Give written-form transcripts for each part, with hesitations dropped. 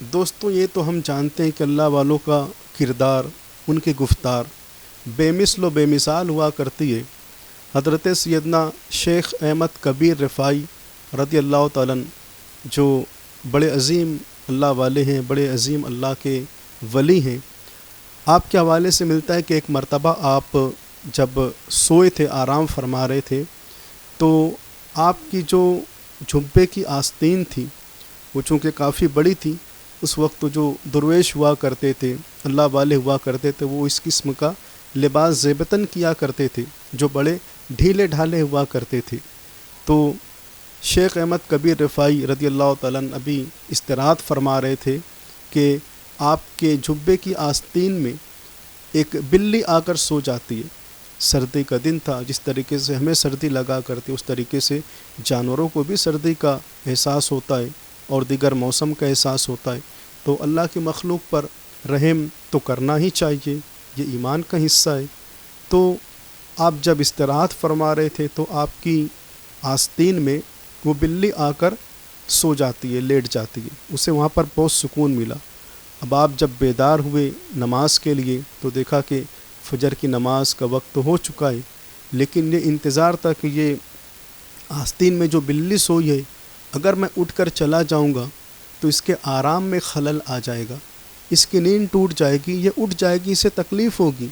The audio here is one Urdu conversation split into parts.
دوستوں یہ تو ہم جانتے ہیں کہ اللہ والوں کا کردار، ان کی گفتار بے مثل و بے مثال ہوا کرتی ہے۔ حضرت سیدنا شیخ احمد کبیر رفاعی رضی اللہ تعالیٰ عنہ جو بڑے عظیم اللہ والے ہیں، بڑے عظیم اللہ کے ولی ہیں، آپ کے حوالے سے ملتا ہے کہ ایک مرتبہ آپ جب سوئے تھے، آرام فرما رہے تھے، تو آپ کی جو جھبے کی آستین تھی وہ چونکہ کافی بڑی تھی، اس وقت جو درویش ہوا کرتے تھے، اللہ والے ہوا کرتے تھے، وہ اس قسم کا لباس زیبتاً کیا کرتے تھے جو بڑے ڈھیلے ڈھالے ہوا کرتے تھے۔ تو شیخ احمد کبیر رفاعی رضی اللہ تعالیٰ عنہ ابھی استراحت فرما رہے تھے کہ آپ کے جھبے کی آستین میں ایک بلی آ کر سو جاتی ہے۔ سردی کا دن تھا، جس طریقے سے ہمیں سردی لگا کرتی اس طریقے سے جانوروں کو بھی سردی کا احساس ہوتا ہے اور دیگر موسم کا احساس ہوتا ہے، تو اللہ کی مخلوق پر رحم تو کرنا ہی چاہیے، یہ ایمان کا حصہ ہے۔ تو آپ جب استراحت فرما رہے تھے تو آپ کی آستین میں وہ بلی آ کر سو جاتی ہے، لیٹ جاتی ہے، اسے وہاں پر بہت سکون ملا۔ اب آپ جب بیدار ہوئے نماز کے لیے تو دیکھا کہ فجر کی نماز کا وقت تو ہو چکا ہے، لیکن یہ انتظار تھا کہ یہ آستین میں جو بلی سوئی ہے، اگر میں اٹھ کر چلا جاؤں گا تو اس کے آرام میں خلل آ جائے گا، اس کی نیند ٹوٹ جائے گی، یہ اٹھ جائے گی، اسے تکلیف ہوگی،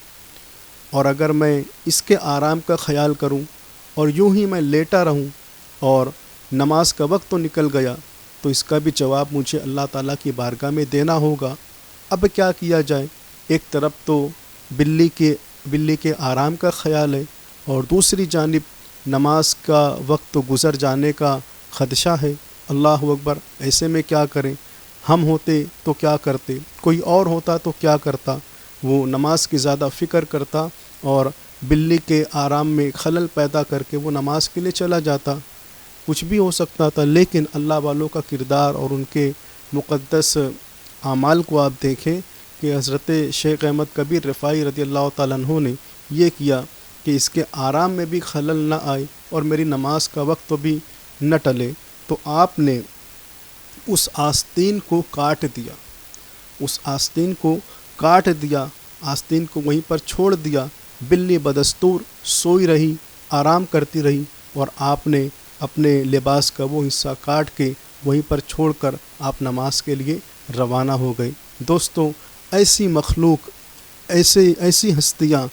اور اگر میں اس کے آرام کا خیال کروں اور یوں ہی میں لیٹا رہوں اور نماز کا وقت تو نکل گیا تو اس کا بھی جواب مجھے اللہ تعالیٰ کی بارگاہ میں دینا ہوگا۔ اب کیا کیا جائے؟ ایک طرف تو بلی کے آرام کا خیال ہے اور دوسری جانب نماز کا وقت تو گزر جانے کا خدشہ ہے۔ اللہ اکبر، ایسے میں کیا کریں؟ ہم ہوتے تو کیا کرتے؟ کوئی اور ہوتا تو کیا کرتا؟ وہ نماز کی زیادہ فکر کرتا اور بلی کے آرام میں خلل پیدا کر کے وہ نماز کے لیے چلا جاتا، کچھ بھی ہو سکتا تھا۔ لیکن اللہ والوں کا کردار اور ان کے مقدس اعمال کو آپ دیکھیں کہ حضرت شیخ احمد کبیر رفاعی رضی اللہ تعالیٰ عنہ نے یہ کیا کہ اس کے آرام میں بھی خلل نہ آئے اور میری نماز کا وقت بھی نہ ٹلے، تو آپ نے اس آستین کو کاٹ دیا، آستین کو وہیں پر چھوڑ دیا۔ بلی بدستور سوئی رہی، آرام کرتی رہی، اور آپ نے اپنے لباس کا وہ حصہ کاٹ کے وہیں پر چھوڑ کر آپ نماز کے لیے روانہ ہو گئے۔ دوستوں، ایسی مخلوق، ایسی ہستیاں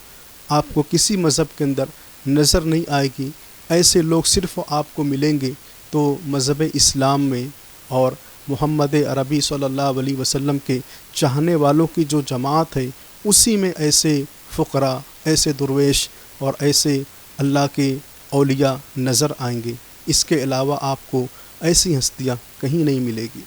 آپ کو کسی مذہب کے اندر نظر نہیں آئے گی۔ ایسے لوگ صرف آپ کو ملیں گے تو مذہب اسلام میں اور محمد عربی صلی اللہ علیہ وسلم کے چاہنے والوں کی جو جماعت ہے، اسی میں ایسے فقراء، ایسے درویش اور ایسے اللہ کے اولیاء نظر آئیں گے۔ اس کے علاوہ آپ کو ایسی ہستیاں کہیں نہیں ملے گی۔